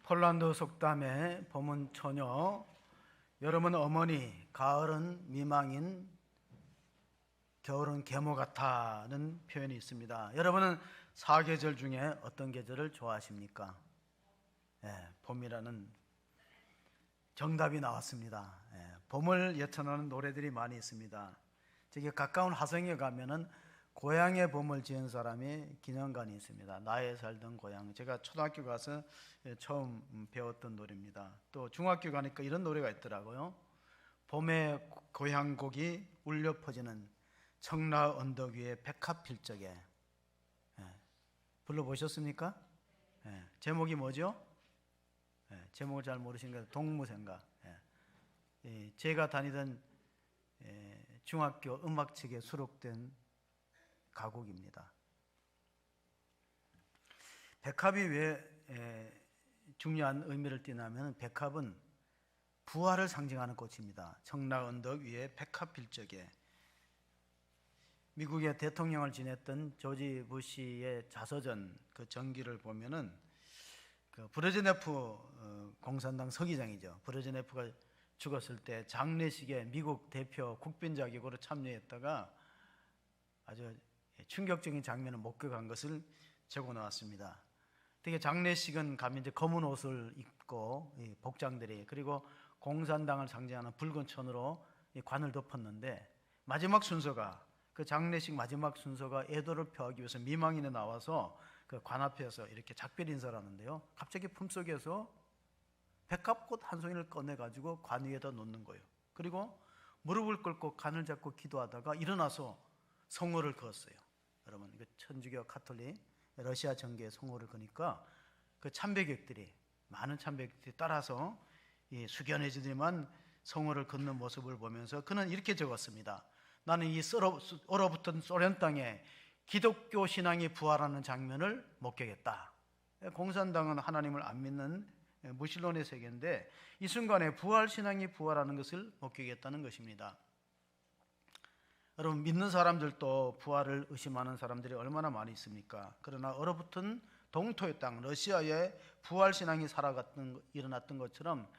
폴란드 속담에 봄은 처녀, 여름은 어머니, 가을은 미망인, 겨울은 계모 같다는 표현이 있습니다. 여러분은 사계절 중에 어떤 계절을 좋아하십니까? 봄이라는 정답이 나왔습니다. 봄을 예찬하는 노래들이 많이 있습니다. 저기 가까운 화성에 가면은 고향의 봄을 지은 사람이 기념관이 있습니다. 나의 살던 고향. 제가 초등학교 가서 처음 배웠던 노래입니다. 또 중학교 가니까 이런 노래가 있더라고요. 봄의 고향곡이 울려 퍼지는 청라 언덕 위에 백합 필 적에. 불러보셨습니까? 제목이 뭐죠? 제목을 잘 모르시는 거 동무생가. 제가 다니던 중학교 음악책에 수록된 가곡입니다. 백합이 왜 중요한 의미를 띠냐면 백합은 부활을 상징하는 꽃입니다. 청라 언덕 위에 백합 필 적에 미국의 대통령을 지냈던 조지 부시의 자서전 그 전기를 보면은 그 브레즈네프 공산당 서기장이죠. 브레즈네프가 죽었을 때 장례식에 미국 대표 국빈 자격으로 참여했다가 아주 충격적인 장면을 목격한 것을 적어 놓았습니다. 되게 장례식은 가면 이제 검은 옷을 입고 복장들이, 그리고 공산당을 상징하는 붉은 천으로 관을 덮었는데 마지막 순서가, 그 장례식 마지막 순서가 애도를 표하기 위해서 미망인에 나와서 그 관 앞에서 이렇게 작별 인사를 하는데요, 갑자기 품속에서 백합꽃 한 송이를 꺼내가지고 관 위에다 놓는 거예요. 그리고 무릎을 꿇고 간을 잡고 기도하다가 일어나서 성호를 그었어요. 여러분, 그 천주교 카톨릭 러시아 정교의 성호를 그니까 그 참배객들이, 많은 참배객들이 따라서 이 숙연해지지만 성호를 걷는 모습을 보면서 그는 이렇게 적었습니다. 나는 이 얼어붙은 소련 땅에 기독교 신앙이 부활하는 장면을 목격했다. 공산당은 하나님을 안 믿는 무신론의 세계인데 이 순간에 부활 신앙이 부활하는 것을 목격했다는 것입니다. 여러분, 믿는 사람들도 부활을 의심하는 사람들이 얼마나 많이 있습니까? 그러나 얼어붙은 동토의 땅 러시아에 부활 신앙이 일어났던 것처럼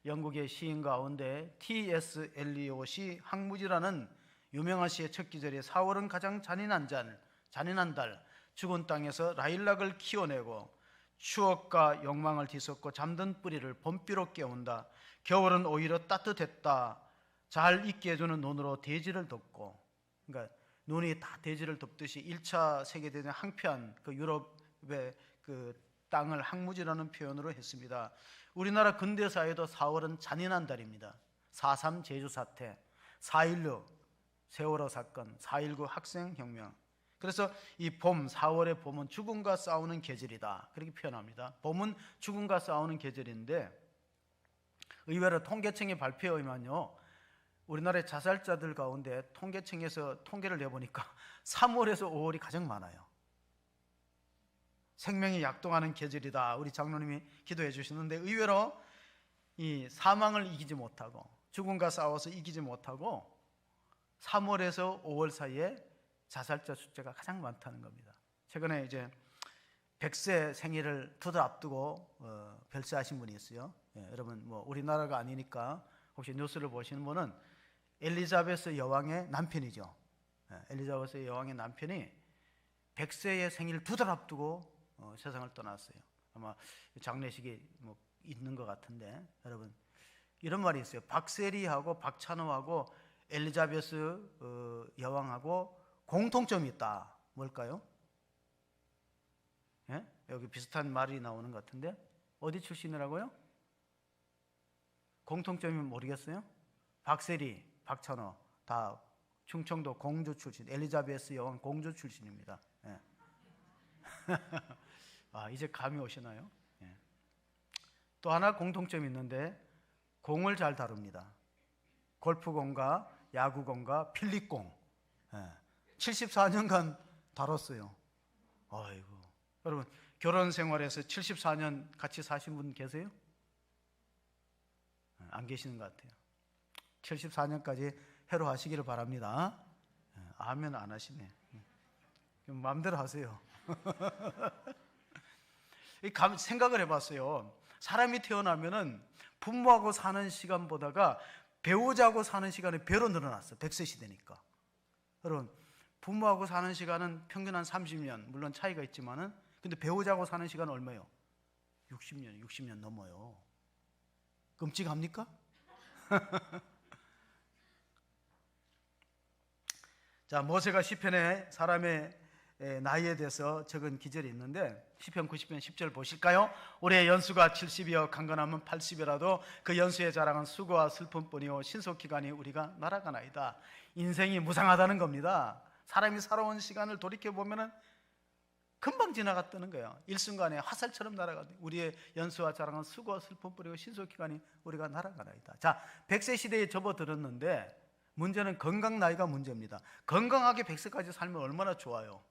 영국의 시인 가운데 T.S. 엘리엇이 항무지라는 유명한 시의 첫 기절에 4월은 가장 잔인한 달, 죽은 땅에서 라일락을 키워내고 추억과 욕망을 뒤섞고 잠든 뿌리를 봄비로 깨운다. 겨울은 오히려 따뜻했다. 잘 있게 해주는 눈으로 대지를 덮고, 그러니까 눈이 다 대지를 덮듯이 1차 세계대전 항피한 그 유럽의 그 땅을 항무지라는 표현으로 했습니다. 우리나라 근대사에도 4월은 잔인한 달입니다. 4.3 제주사태, 4.16 세월호 사건, 4.19 학생혁명. 그래서 이 봄, 4월의 봄은 죽음과 싸우는 계절이다, 그렇게 표현합니다. 봄은 죽음과 싸우는 계절인데 의외로 통계청의 발표에 의하면요, 우리나라의 자살자들 가운데 통계청에서 통계를 내보니까 3월에서 5월이 가장 많아요. 생명이 약동하는 계절이다, 우리 장로님이 기도해 주시는데 의외로 이 사망을 이기지 못하고 죽음과 싸워서 이기지 못하고 3월에서 5월 사이에 자살자 숫자가 가장 많다는 겁니다. 최근에 이제 100세 생일을 두 달 앞두고 별세하신 분이 있어요. 여러분, 뭐 우리나라가 아니니까 혹시 뉴스를 보시는 분은 엘리자베스 여왕의 남편이죠. 엘리자베스 여왕의 남편이 100세의 생일 두 달 앞두고 세상을 떠났어요. 아마 장례식이 뭐 있는 것 같은데, 여러분, 이런 말이 있어요. 박세리하고 박찬호하고 엘리자베스 여왕하고 공통점이 있다. 뭘까요? 여기 비슷한 말이 나오는 것 같은데 어디 출신이라고요? 공통점이 모르겠어요? 박세리, 박찬호 다 충청도 공주 출신, 엘리자베스 여왕 공주 출신입니다. 이제 감이 오시나요? 또 하나 공통점이 있는데 공을 잘 다룹니다. 골프공과 야구공과 필립공. 74년간 다뤘어요. 아이고, 여러분, 결혼 생활에서 74년 같이 사신 분 계세요? 안 계시는 것 같아요. 74년까지 해로하시기를 바랍니다. 아멘 안 하시네. 마음대로 하세요. 생각을 해봤어요. 사람이 태어나면은 부모하고 사는 시간보다가 배우자하고 사는 시간이 배로 늘어났어. 100세 시대니까. 여러분, 부모하고 사는 시간은 평균 한 30년, 물론 차이가 있지만은, 근데 배우자하고 사는 시간은 얼마예요? 60년 넘어요. 끔찍합니까? 자, 모세가 시편에 사람의 나이에 대해서 적은 기절이 있는데, 시편 90편 10절 보실까요? 우리의 연수가 70이여 강건하면 80이라도 그 연수의 자랑은 수고와 슬픔뿐이요 신속기간이 우리가 날아가나이다. 인생이 무상하다는 겁니다. 사람이 살아온 시간을 돌이켜보면 금방 지나갔다는 거예요. 일순간에 화살처럼 날아가는, 우리의 연수와 자랑은 수고와 슬픔뿐이고 신속기간이 우리가 날아가나이다. 자, 100세 시대에 접어들었는데 문제는 건강 나이가 문제입니다. 건강하게 100세까지 살면 얼마나 좋아요.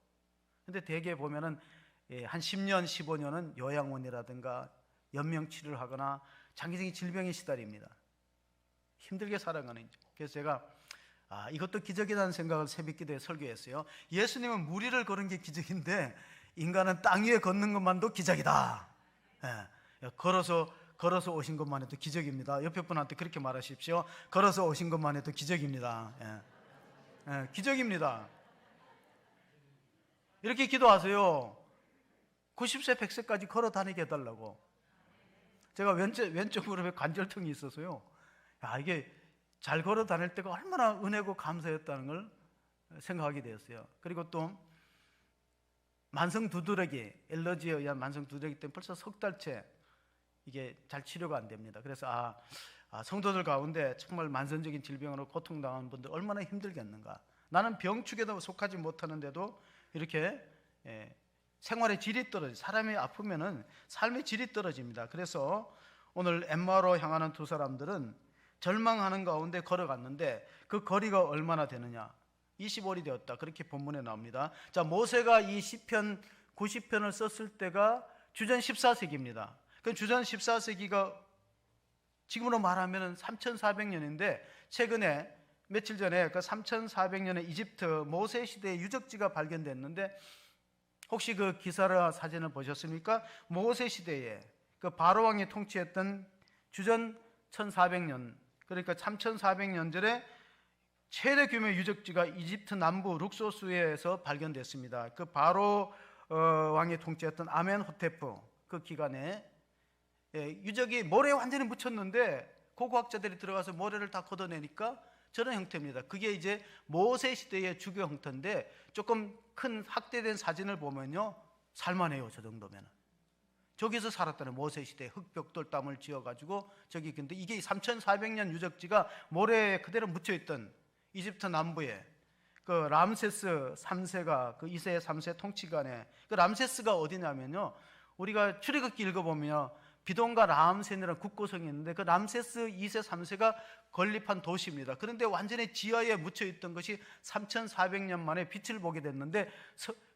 근데 대개 보면은 한 10년, 15년은 요양원이라든가 연명치료를 하거나 장기적인 질병에 시달립니다. 힘들게 살아가는 거죠. 그래서 제가 이것도 기적이라는 생각을 새벽기도에 설교했어요. 예수님은 물 위를 걸은 게 기적인데 인간은 땅 위에 걷는 것만도 기적이다. 걸어서 오신 것만 해도 기적입니다. 옆에 분한테 그렇게 말하십시오. 걸어서 오신 것만 해도 기적입니다. 기적입니다. 이렇게 기도하세요. 90세, 100세까지 걸어 다니게 해달라고. 제가 왼쪽 무릎에 관절통이 있어서요. 이게 잘 걸어 다닐 때가 얼마나 은혜고 감사했다는 걸 생각하게 되었어요. 그리고 또 만성 두드러기, 엘러지에 의한 만성 두드러기 때문에 벌써 석 달째 이게 잘 치료가 안 됩니다. 그래서 성도들 가운데 정말 만성적인 질병으로 고통당하는 분들 얼마나 힘들겠는가. 나는 병축에도 속하지 못하는데도 이렇게 생활의 질이 떨어져, 사람이 아프면은 삶의 질이 떨어집니다. 그래서 오늘 엠마오로 향하는 두 사람들은 절망하는 가운데 걸어갔는데 그 거리가 얼마나 되느냐? 20월이 되었다. 그렇게 본문에 나옵니다. 자, 모세가 이 시편 90편을 썼을 때가 주전 14세기입니다. 그 주전 14세기가 지금으로 말하면 3400년인데 최근에 며칠 전에 그 3400년의 이집트 모세 시대의 유적지가 발견됐는데 혹시 그 기사나 사진을 보셨습니까? 모세 시대에 그 바로 왕이 통치했던 주전 1400년, 그러니까 3400년전에 최대 규모의 유적지가 이집트 남부 룩소스에서 발견됐습니다. 그 바로 왕이 통치했던 아멘호테프 그 기간에 유적이 모래에 완전히 묻혔는데 고고학자들이 들어가서 모래를 다 걷어내니까 저런 형태입니다. 그게 이제 모세 시대의 주교 형태인데 조금 큰 확대된 사진을 보면요 살만해요. 저 정도면 저기서 살았다는 모세 시대 흙벽돌 담을 지어가지고 저기. 근데 이게 3400년 유적지가 모래에 그대로 묻혀있던 이집트 남부에 그 람세스 3세가 그 2세 3세 통치간에 그 람세스가 어디냐면요 우리가 출애굽기 읽어보면 비돈과 라암센이라는 국고성이 있는데 그 람세스 2세 3세가 건립한 도시입니다. 그런데 완전히 지하에 묻혀있던 것이 3400년 만에 빛을 보게 됐는데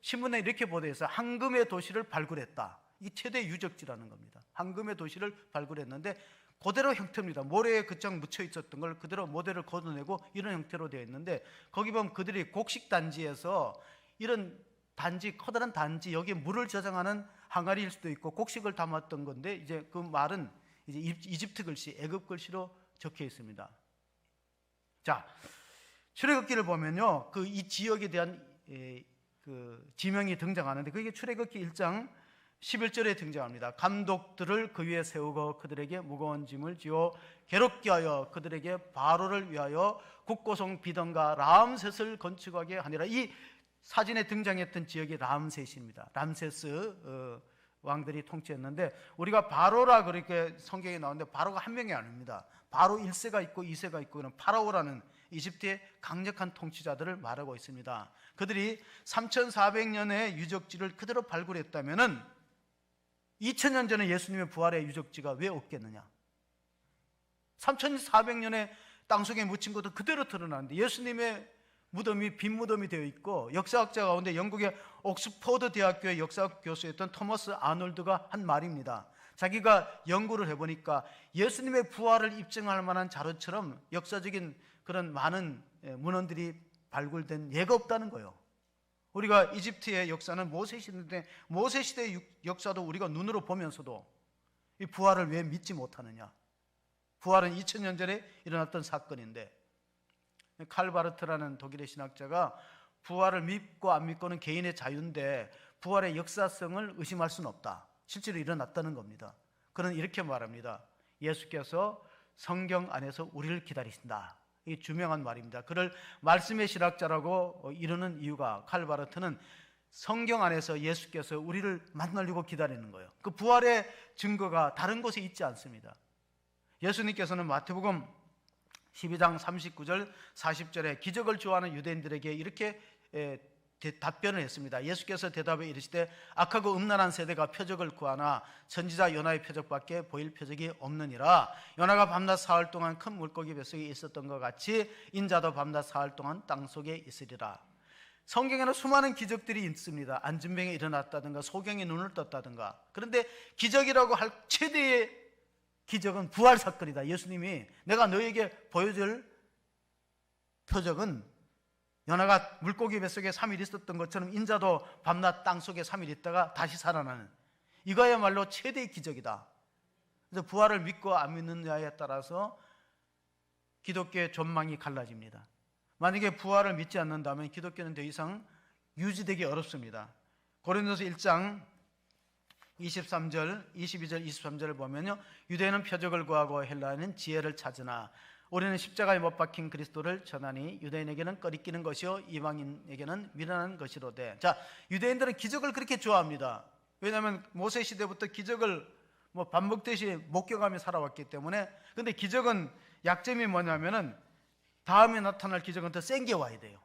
신문에 이렇게 보도해서 황금의 도시를 발굴했다. 이 최대 유적지라는 겁니다. 황금의 도시를 발굴했는데 그대로 형태입니다. 모래에 그창 묻혀 있었던 걸 그대로 모델을 걷어내고 이런 형태로 되어 있는데 거기 보면 그들이 곡식 단지에서 이런 단지, 커다란 단지, 여기에 물을 저장하는 항아리일 수도 있고 곡식을 담았던 건데 이제 그 말은 이제 이집트 글씨, 애굽 글씨로 적혀 있습니다. 자, 출애굽기를 보면요, 그 이 지역에 대한 그 지명이 등장하는데 그게 출애굽기 1장 11절에 등장합니다. 감독들을 그 위에 세우고 그들에게 무거운 짐을 지어 괴롭게 하여 그들에게 바로를 위하여 국고성 비던과 람셋을 건축하게 하니라. 이 사진에 등장했던 지역이 람셋입니다. 람세스 왕들이 통치했는데 우리가 바로라 그렇게 성경에 나오는데 바로가 한 명이 아닙니다. 바로 1세가 있고 2세가 있고 그런 파라오라는 이집트의 강력한 통치자들을 말하고 있습니다. 그들이 3400년의 유적지를 그대로 발굴했다면은 2000년 전에 예수님의 부활의 유적지가 왜 없겠느냐? 3400년에 땅속에 묻힌 것도 그대로 드러나는데 예수님의 무덤이 빈 무덤이 되어 있고 역사학자 가운데 영국의 옥스퍼드 대학교의 역사학 교수였던 토머스 아놀드가 한 말입니다. 자기가 연구를 해보니까 예수님의 부활을 입증할 만한 자료처럼 역사적인 그런 많은 문헌들이 발굴된 예가 없다는 거예요. 우리가 이집트의 역사는 모세 시대인데 모세 시대의 역사도 우리가 눈으로 보면서도 이 부활을 왜 믿지 못하느냐? 부활은 2000년 전에 일어났던 사건인데, 칼바르트라는 독일의 신학자가 부활을 믿고 안 믿고는 개인의 자유인데 부활의 역사성을 의심할 수는 없다. 실제로 일어났다는 겁니다. 그는 이렇게 말합니다. 예수께서 성경 안에서 우리를 기다리신다. 이 유명한 말입니다. 그를 말씀의 신학자라고 이르는 이유가, 칼바르트는 성경 안에서 예수께서 우리를 만나려고 기다리는 거예요. 그 부활의 증거가 다른 곳에 있지 않습니다. 예수님께서는 마태복음 12장 39절 40절에 기적을 좋아하는 유대인들에게 이렇게 답변을 했습니다. 예수께서 대답해 이르시되 악하고 음란한 세대가 표적을 구하나 선지자 요나의 표적밖에 보일 표적이 없느니라. 요나가 밤낮 사흘 동안 큰 물고기 뱃속에 있었던 것 같이 인자도 밤낮 사흘 동안 땅속에 있으리라. 성경에는 수많은 기적들이 있습니다. 안진병이 일어났다든가 소경이 눈을 떴다든가. 그런데 기적이라고 할 최대의 기적은 부활 사건이다. 예수님이 내가 너에게 보여줄 표적은 요나가 물고기 뱃속에 3일 있었던 것처럼 인자도 밤낮 땅속에 3일 있다가 다시 살아나는, 이거야말로 최대의 기적이다. 그래서 부활을 믿고 안 믿느냐에 따라서 기독교의 전망이 갈라집니다. 만약에 부활을 믿지 않는다면 기독교는 더 이상 유지되기 어렵습니다. 고린도서 1장 23절, 22절, 23절을 보면요, 유대인은 표적을 구하고 헬라인은 지혜를 찾으나 우리는 십자가에 못 박힌 그리스도를 전하니 유대인에게는 꺼리끼는 것이요 이방인에게는 미련한 것이로되. 자, 유대인들은 기적을 그렇게 좋아합니다. 왜냐하면 모세 시대부터 기적을 밥 먹듯이 목격하며 살아왔기 때문에. 근데 기적은 약점이 뭐냐면은 다음에 나타날 기적은 더 센 게 와야 돼요.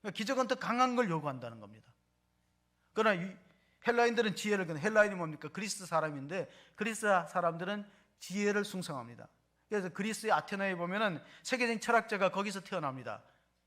그러니까 기적은 더 강한 걸 요구한다는 겁니다. 그러나 헬라인들은 지혜를, 헬라인이 뭡니까? 그리스 사람인데 그리스 사람들은 지혜를 숭상합니다. 그래서 그리스의 아테네에 보면은 세계적인 철학자가 거기서 태어납니다.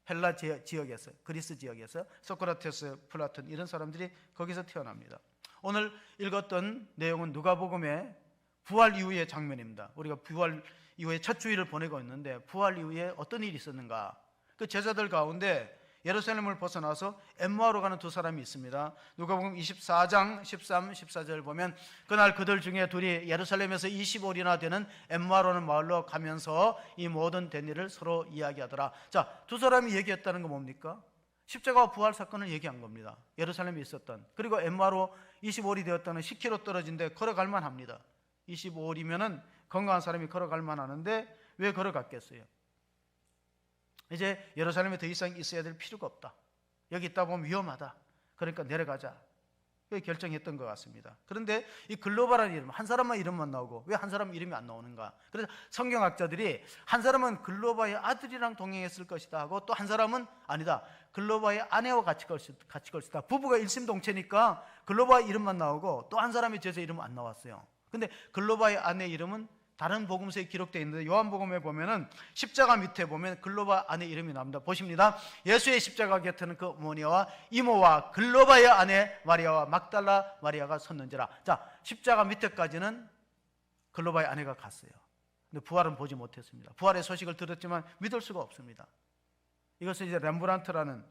헬라 지역에서, 그리스 지역에서 소크라테스, 플라톤 이런 사람들이 거기서 태어납니다. 오늘 읽었던 내용은 누가복음의 부활 이후의 장면입니다. 우리가 부활 이후에 첫 주일을 보내고 있는데 부활 이후에 어떤 일이 있었는가? 그 제자들 가운데 예루살렘을 벗어나서 엠마오로 가는 두 사람이 있습니다. 누가복음 24장 13, 14절 보면 그날 그들 중에 둘이 예루살렘에서 25리나 되는 엠마오라는 마을로 가면서 이 모든 된 일을 서로 이야기하더라. 자, 두 사람이 얘기했다는 건 뭡니까? 십자가와 부활 사건을 얘기한 겁니다. 예루살렘에 있었던. 그리고 엠마오로 25리 되었다는 10km 떨어진데 걸어갈 만합니다. 25리면은 건강한 사람이 걸어갈 만하는데 왜 걸어갔겠어요? 이제 예루살렘에 더 이상 있어야 될 필요가 없다. 여기 있다 보면 위험하다. 그러니까 내려가자. 그렇게 결정했던 것 같습니다. 그런데 이 글로바라는 이름, 한 사람만 이름만 나오고 왜 한 사람 이름이 안 나오는가? 그래서 성경학자들이 한 사람은 글로바의 아들이랑 동행했을 것이다 하고 또 한 사람은 아니다. 글로바의 아내와 같이 걸 것이다. 부부가 일심동체니까 글로바의 이름만 나오고 또 한 사람의 제자 이름은 안 나왔어요. 근데 글로바의 아내 이름은 다른 복음서에 기록되어 있는데 요한복음에 보면은 십자가 밑에 보면 글로바 아내 이름이 나옵니다. 보십니다. 예수의 십자가 곁에는 그 어머니와 이모와 글로바의 아내 마리아와 막달라 마리아가 섰는지라. 자, 십자가 밑에까지는 글로바의 아내가 갔어요. 근데 부활은 보지 못했습니다. 부활의 소식을 들었지만 믿을 수가 없습니다. 이것은 이제 렘브란트라는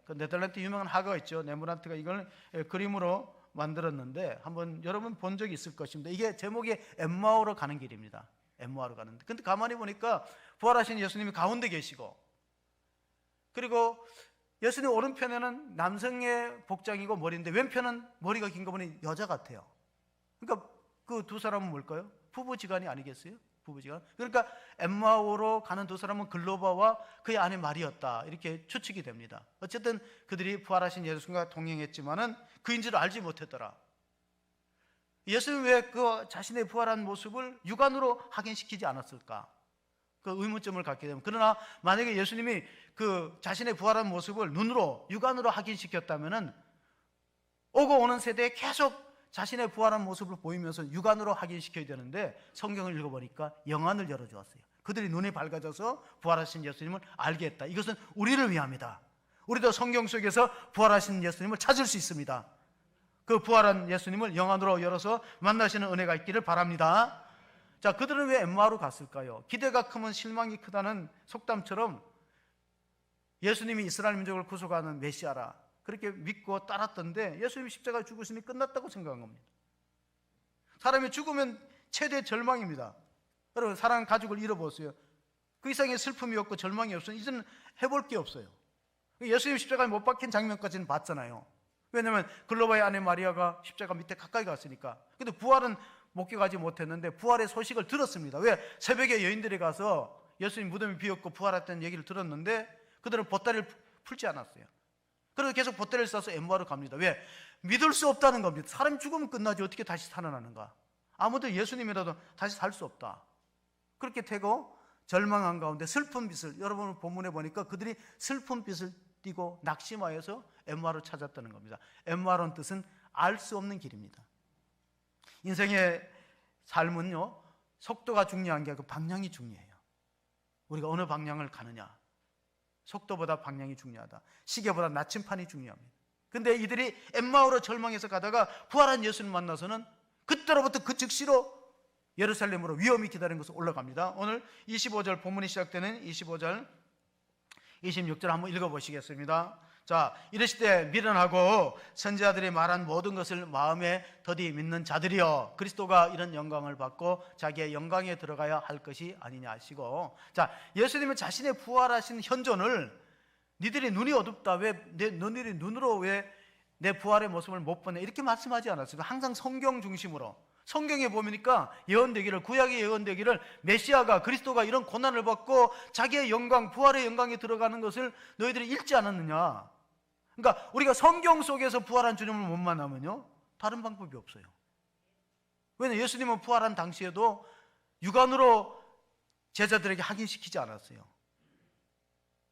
그 네덜란드 유명한 화가가 있죠. 렘브란트가 이걸 그림으로 만들었는데 한번 여러분 본 적이 있을 것입니다. 이게 제목이 엠마오로 가는 길입니다. 엠마오로 가는데, 근데 가만히 보니까 부활하신 예수님이 가운데 계시고, 그리고 예수님 오른편에는 남성의 복장이고 머리인데 왼편은 머리가 긴 거 보니 여자 같아요. 그러니까 그 두 사람은 뭘까요? 부부지간이 아니겠어요? 부부지간. 그러니까 엠마오로 가는 두 사람은 글로바와 그의 아내 마리였다, 이렇게 추측이 됩니다. 어쨌든 그들이 부활하신 예수님과 동행했지만은 그인 줄 알지 못했더라. 예수님 왜 그 자신의 부활한 모습을 육안으로 확인시키지 않았을까? 그 의문점을 갖게 되면, 그러나 만약에 예수님이 그 자신의 부활한 모습을 눈으로 육안으로 확인시켰다면은 오고 오는 세대에 계속 자신의 부활한 모습을 보이면서 육안으로 확인시켜야 되는데 성경을 읽어보니까 영안을 열어주었어요. 그들이 눈이 밝아져서 부활하신 예수님을 알게 했다. 이것은 우리를 위함이다. 우리도 성경 속에서 부활하신 예수님을 찾을 수 있습니다. 그 부활한 예수님을 영안으로 열어서 만나시는 은혜가 있기를 바랍니다. 자, 그들은 왜 엠마오로 갔을까요? 기대가 크면 실망이 크다는 속담처럼 예수님이 이스라엘 민족을 구속하는 메시아라 그렇게 믿고 따랐던데 예수님이 십자가에 죽으시니 끝났다고 생각한 겁니다. 사람이 죽으면 최대 절망입니다. 여러분, 사랑하는 가족을 잃어보세요. 그 이상의 슬픔이 없고 절망이 없으면 이제는 해볼 게 없어요. 예수님 십자가에 못 박힌 장면까지는 봤잖아요. 왜냐하면 글로바의 아내 마리아가 십자가 밑에 가까이 갔으니까. 근데 부활은 목격하지 못했는데 부활의 소식을 들었습니다. 왜? 새벽에 여인들이 가서 예수님 무덤이 비었고 부활했다는 얘기를 들었는데 그들은 보따리를 풀지 않았어요. 그래서 계속 보따리를 싸서 엠마오로 갑니다. 왜? 믿을 수 없다는 겁니다. 사람이 죽으면 끝나지 어떻게 다시 살아나는가? 아무도 예수님이라도 다시 살 수 없다. 그렇게 되고 절망한 가운데 슬픈 빛을, 여러분 본문에 보니까 그들이 슬픈 빛을 띠고 낙심하여서 엠마오를 찾았다는 겁니다. 엠마오라는 뜻은 알 수 없는 길입니다. 인생의 삶은요, 속도가 중요한 게 아니고 방향이 중요해요. 우리가 어느 방향을 가느냐, 속도보다 방향이 중요하다. 시계보다 나침판이 중요합니다. 근데 이들이 엠마오로 절망해서 가다가 부활한 예수님 만나서는 그때로부터 그 즉시로 예루살렘으로 위험이 기다리는 것을 올라갑니다. 오늘 25절 본문이 시작되는 25절 26절 한번 읽어보시겠습니다. 자, 이르시되 미련하고 선지자들이 말한 모든 것을 마음에 더디 믿는 자들이여, 그리스도가 이런 영광을 받고 자기의 영광에 들어가야 할 것이 아니냐 하시고, 자, 예수님은 자신의 부활하신 현존을 니들이 눈이 어둡다, 너희들이 눈으로 왜 내 부활의 모습을 못 보네, 이렇게 말씀하지 않았습니다. 항상 성경 중심으로, 성경에 보니까 예언되기를, 구약의 예언되기를 메시아가, 그리스도가 이런 고난을 받고 자기의 영광, 부활의 영광에 들어가는 것을 너희들이 읽지 않았느냐. 그러니까 우리가 성경 속에서 부활한 주님을 못 만나면요, 다른 방법이 없어요. 왜냐하면 예수님은 부활한 당시에도 육안으로 제자들에게 확인시키지 않았어요.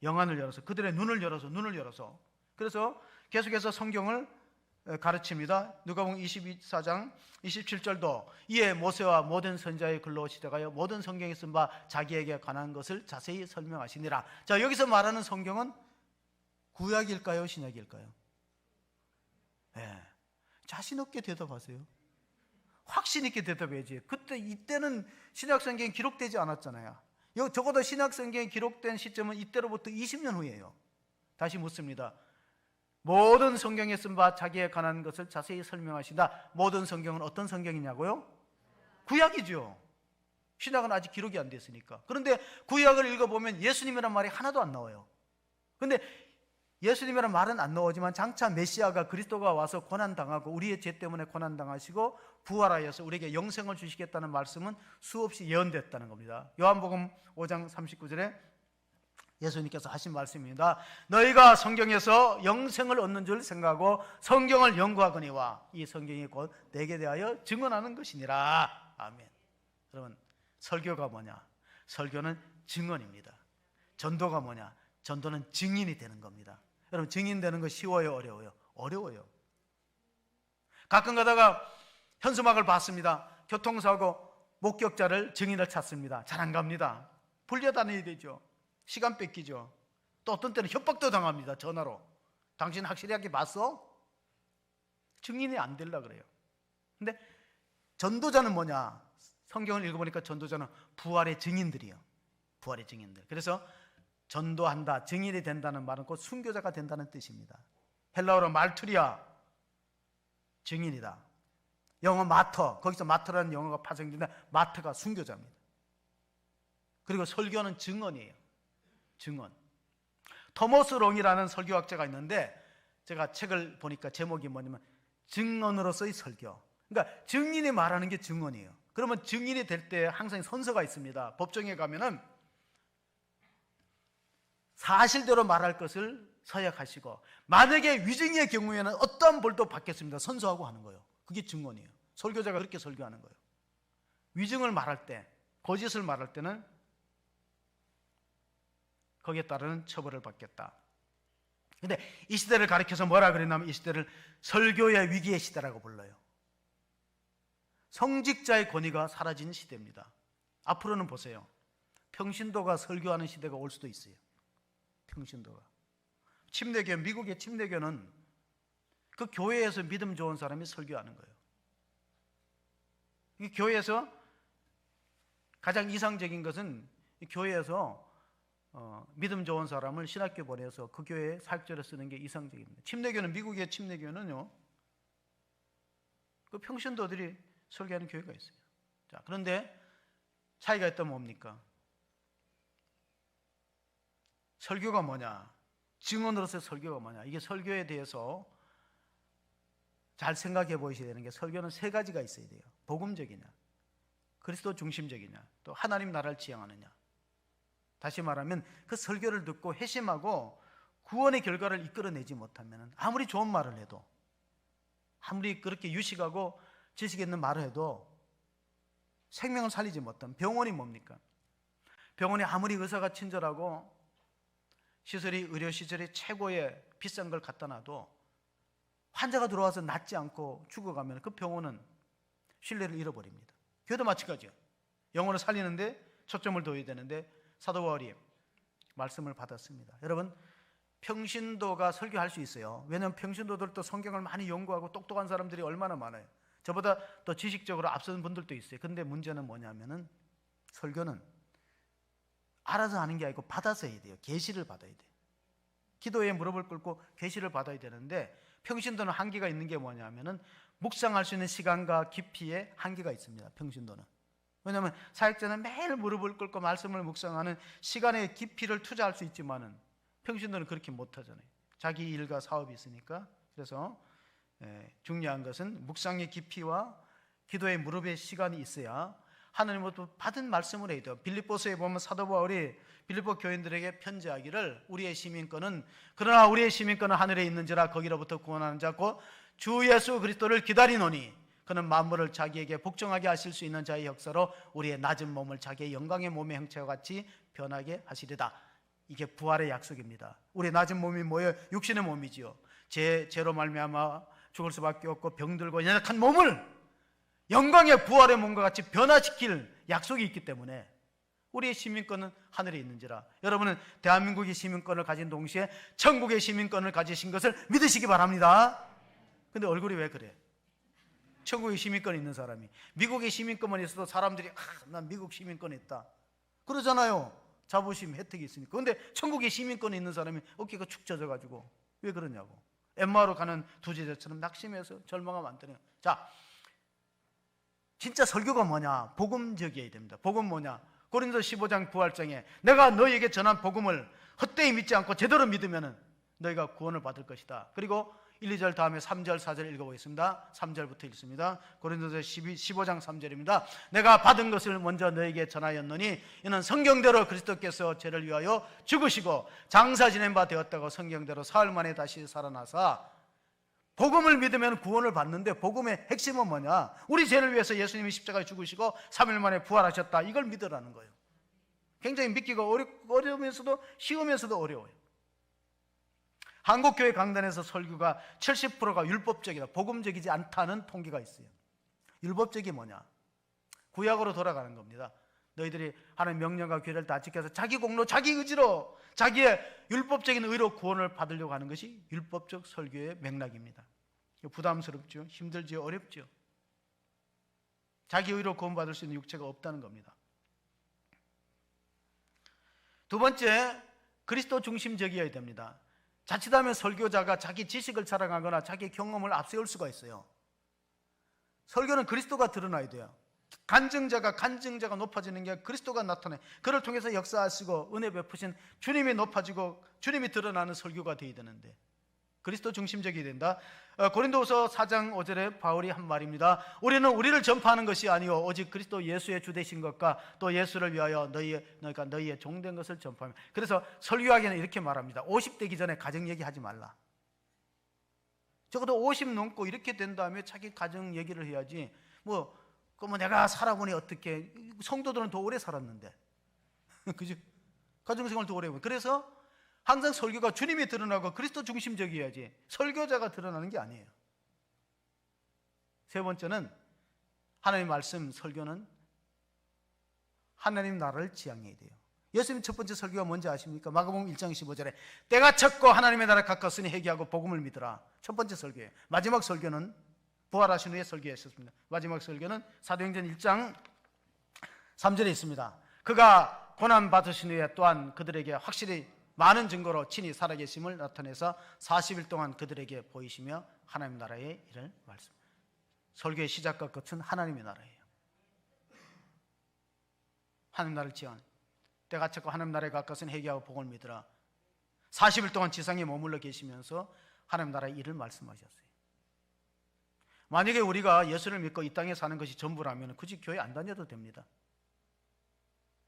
영안을 열어서, 그들의 눈을 열어서 그래서 계속해서 성경을 가르칩니다. 누가복음 24장 27절도 이에 모세와 모든 선지자의 글로 시작하여 모든 성경에 쓴 바 자기에게 관한 것을 자세히 설명하시니라. 자, 여기서 말하는 성경은 구약일까요, 신약일까요? 네. 자신 없게 대답하세요. 확신 있게 대답해야지. 이때는 신약 성경이 기록되지 않았잖아요. 적어도 신약 성경이 기록된 시점은 이때로부터 20년 후예요. 다시 묻습니다. 모든 성경에 쓴 바 자기에 관한 것을 자세히 설명하신다. 모든 성경은 어떤 성경이냐고요? 구약이죠. 신약은 아직 기록이 안 됐으니까. 그런데 구약을 읽어보면 예수님이란 말이 하나도 안 나와요. 그런데 예수님이란 말은 안 나오지만 장차 메시아가, 그리스도가 와서 고난당하고 우리의 죄 때문에 고난당하시고 부활하여서 우리에게 영생을 주시겠다는 말씀은 수없이 예언됐다는 겁니다. 요한복음 5장 39절에 예수님께서 하신 말씀입니다. 너희가 성경에서 영생을 얻는 줄 생각하고 성경을 연구하거니와 이 성경이 곧 내게 대하여 증언하는 것이니라. 아멘. 여러분, 설교가 뭐냐? 설교는 증언입니다. 전도가 뭐냐? 전도는 증인이 되는 겁니다. 여러분, 증인 되는 거 쉬워요, 어려워요? 어려워요. 가끔 가다가 현수막을 봤습니다. 교통사고 목격자를, 증인을 찾습니다. 잘 안 갑니다. 불려다녀야 되죠. 시간 뺏기죠. 또 어떤 때는 협박도 당합니다. 전화로. 당신 확실하게 봤어? 증인이 안 되려고 그래요. 근데 전도자는 뭐냐? 성경을 읽어보니까 전도자는 부활의 증인들이에요. 부활의 증인들. 그래서 전도한다, 증인이 된다는 말은 곧 순교자가 된다는 뜻입니다. 헬라어로 말투리아, 증인이다. 영어 마터, 거기서 마터라는 영어가 파생되는데 마터가 순교자입니다. 그리고 설교는 증언이에요. 증언. 토머스 롱이라는 설교학자가 있는데 제가 책을 보니까 제목이 뭐냐면 증언으로서의 설교. 그러니까 증인이 말하는 게 증언이에요. 그러면 증인이 될 때 항상 선서가 있습니다. 법정에 가면은 사실대로 말할 것을 서약하시고, 만약에 위증의 경우에는 어떠한 벌도 받겠습니다. 선서하고 하는 거예요. 그게 증언이에요. 설교자가 그렇게 설교하는 거예요. 위증을 말할 때, 거짓을 말할 때는 거기에 따르는 처벌을 받겠다. 근데 이 시대를 가리켜서 뭐라 그랬냐면 이 시대를 설교의 위기의 시대라고 불러요. 성직자의 권위가 사라진 시대입니다. 앞으로는 보세요. 평신도가 설교하는 시대가 올 수도 있어요. 평신도가. 침례교, 미국의 침례교는 그 교회에서 믿음 좋은 사람이 설교하는 거예요. 이 교회에서 가장 이상적인 것은 이 교회에서 믿음 좋은 사람을 신학교 보내서 그 교회에 사역자로 쓰는 게 이상적입니다. 침례교는, 미국의 침례교는요, 그 평신도들이 설교하는 교회가 있어요. 자, 그런데 차이가 있다면 뭡니까? 설교가 뭐냐? 증언으로서의 설교가 뭐냐? 이게 설교에 대해서 잘 생각해 보셔야 되는 게, 설교는 세 가지가 있어야 돼요. 복음적이냐, 그리스도 중심적이냐, 또 하나님 나라를 지향하느냐. 다시 말하면 그 설교를 듣고 회심하고 구원의 결과를 이끌어내지 못하면 아무리 좋은 말을 해도, 아무리 그렇게 유식하고 지식 있는 말을 해도 생명을 살리지 못하면, 병원이 뭡니까? 병원이 아무리 의사가 친절하고 시설이, 의료시설이 최고의 비싼 걸 갖다 놔도 환자가 들어와서 낫지 않고 죽어가면 그 병원은 신뢰를 잃어버립니다. 교회도 마찬가지예요. 영혼을 살리는데 초점을 둬야 되는데 사도 바울이 말씀을 받았습니다. 여러분, 평신도가 설교할 수 있어요. 왜냐하면 평신도들도 성경을 많이 연구하고 똑똑한 사람들이 얼마나 많아요. 저보다 더 지식적으로 앞서는 분들도 있어요. 근데 문제는 뭐냐면은, 설교는 알아서 하는 게 아니고 받아서 해야 돼요. 계시를 받아야 돼요. 기도에 무릎을 꿇고 계시를 받아야 되는데, 평신도는 한계가 있는 게 뭐냐면은 묵상할 수 있는 시간과 깊이에 한계가 있습니다. 평신도는. 왜냐하면 사역자는 매일 무릎을 꿇고 말씀을 묵상하는 시간의 깊이를 투자할 수 있지만은 평신도는 그렇게 못하잖아요. 자기 일과 사업이 있으니까. 그래서 중요한 것은 묵상의 깊이와 기도의 무릎의 시간이 있어야 하나님으로부터 받은 말씀을 해야 돼요. 빌립보서에 보면 사도 바울이 빌립보 교인들에게 편지하기를, 우리의 시민권은, 그러나 우리의 시민권은 하늘에 있는지라 거기로부터 구원하는 자 곧 주 예수 그리스도를 기다리노니 그는 만물을 자기에게 복종하게 하실 수 있는 자의 역사로 우리의 낮은 몸을 자기의 영광의 몸의 형체와 같이 변하게 하시리다. 이게 부활의 약속입니다. 우리의 낮은 몸이 뭐예요? 육신의 몸이지요. 죄로 말미암아 죽을 수밖에 없고 병들고 연약한 몸을 영광의 부활의 몸과 같이 변화시킬 약속이 있기 때문에 우리의 시민권은 하늘에 있는지라. 여러분은 대한민국의 시민권을 가진 동시에 천국의 시민권을 가지신 것을 믿으시기 바랍니다. 근데 얼굴이 왜 그래? 천국의 시민권 있는 사람이 미국의 시민권만 있어도 사람들이 난 미국 시민권 있다 그러잖아요. 자부심, 혜택이 있으니까. 근데 천국의 시민권이 있는 사람이 어깨가 축 젖어가지고 왜 그러냐고. 엠마오로 가는 두 제자처럼 낙심해서 절망하면 안 되네요. 자, 진짜 설교가 뭐냐? 복음적이어야 됩니다. 복음 뭐냐? 고린도 15장 부활장에 내가 너희에게 전한 복음을 헛되이 믿지 않고 제대로 믿으면 너희가 구원을 받을 것이다. 그리고 1, 2절 다음에 3절, 4절 읽어보겠습니다. 3절부터 읽습니다. 고린도서 15장 3절입니다. 내가 받은 것을 먼저 너희에게 전하였노니 이는 성경대로 그리스도께서 죄를 위하여 죽으시고 장사 지낸 바 되었다고 성경대로 사흘 만에 다시 살아나사. 복음을 믿으면 구원을 받는데 복음의 핵심은 뭐냐? 우리 죄를 위해서 예수님이 십자가에 죽으시고 3일 만에 부활하셨다. 이걸 믿으라는 거예요. 굉장히 믿기가 어려우면서도 쉬우면서도 어려워요. 한국교회 강단에서 설교가 70%가 율법적이다, 복음적이지 않다는 통계가 있어요. 율법적이 뭐냐? 구약으로 돌아가는 겁니다. 너희들이 하나님 명령과 규례를 다 지켜서 자기 공로, 자기 의지로, 자기의 율법적인 의로 구원을 받으려고 하는 것이 율법적 설교의 맥락입니다. 부담스럽죠? 힘들죠? 어렵죠? 자기 의로 구원받을 수 있는 육체가 없다는 겁니다. 두 번째, 그리스도 중심적이어야 됩니다. 자칫하면 설교자가 자기 지식을 자랑하거나 자기 경험을 앞세울 수가 있어요. 설교는 그리스도가 드러나야 돼요. 간증자가 높아지는 게 그리스도가 나타내, 그를 통해서 역사하시고 은혜 베푸신 주님이 높아지고 주님이 드러나는 설교가 되어야 되는데 그리스도 중심적이 된다. 고린도후서 4장 5절에 바울이 한 말입니다. 우리는 우리를 전파하는 것이 아니요 오직 그리스도 예수의 주 되신 것과 또 예수를 위하여 너희의 종된 것을 전파하며. 그래서 설교하기는 이렇게 말합니다. 50되기 전에 가정 얘기하지 말라. 적어도 50 넘고 이렇게 된 다음에 자기 가정 얘기를 해야지. 그럼 내가 살아보니 어떻게, 성도들은 더 오래 살았는데 그죠? 가정생활 더 오래 해보니. 그래서 항상 설교가 주님이 드러나고 그리스도 중심적이어야지 설교자가 드러나는 게 아니에요. 세 번째는 하나님 말씀 설교는 하나님 나라를 지향해야 돼요. 예수님 첫 번째 설교가 뭔지 아십니까? 마가복음 1장 15절에 때가 찼고 하나님의 나라 가까웠으니 회개하고 복음을 믿으라. 첫 번째 설교예요. 마지막 설교는 부활하신 후에 설교했었습니다. 마지막 설교는 사도행전 1장 3절에 있습니다. 그가 고난 받으신 후에 또한 그들에게 확실히 많은 증거로 친히 살아계심을 나타내서 40일 동안 그들에게 보이시며 하나님 나라의 일을 말씀. 설교의 시작과 끝은 하나님의 나라예요. 하나님 나라를 지향, 때가 찼고 하나님 나라에 가까스는 회개하고 복을 믿으라. 40일 동안 지상에 머물러 계시면서 하나님 나라의 일을 말씀하셨어요. 만약에 우리가 예수를 믿고 이 땅에 사는 것이 전부라면 굳이 교회 안 다녀도 됩니다.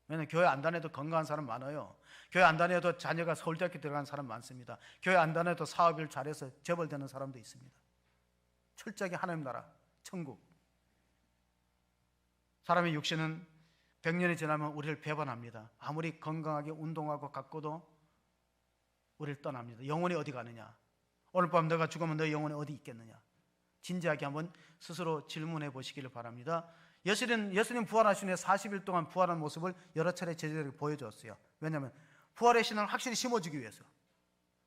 왜냐하면 교회 안 다녀도 건강한 사람 많아요. 교회 안 다녀도 자녀가 서울대학교 들어간 사람 많습니다. 교회 안 다녀도 사업을 잘해서 재벌되는 사람도 있습니다. 철저하게 하나님 나라, 천국. 사람의 육신은 100년이 지나면 우리를 배반합니다. 아무리 건강하게 운동하고 가꿔도 우리를 떠납니다. 영혼이 어디 가느냐? 오늘 밤 너가 죽으면 너의 영혼이 어디 있겠느냐? 진지하게 한번 스스로 질문해 보시기를 바랍니다. 예수님 부활하신 후에 40일 동안 부활한 모습을 여러 차례 제자들에게 보여줬어요. 왜냐하면 부활의 신앙을 확실히 심어주기 위해서.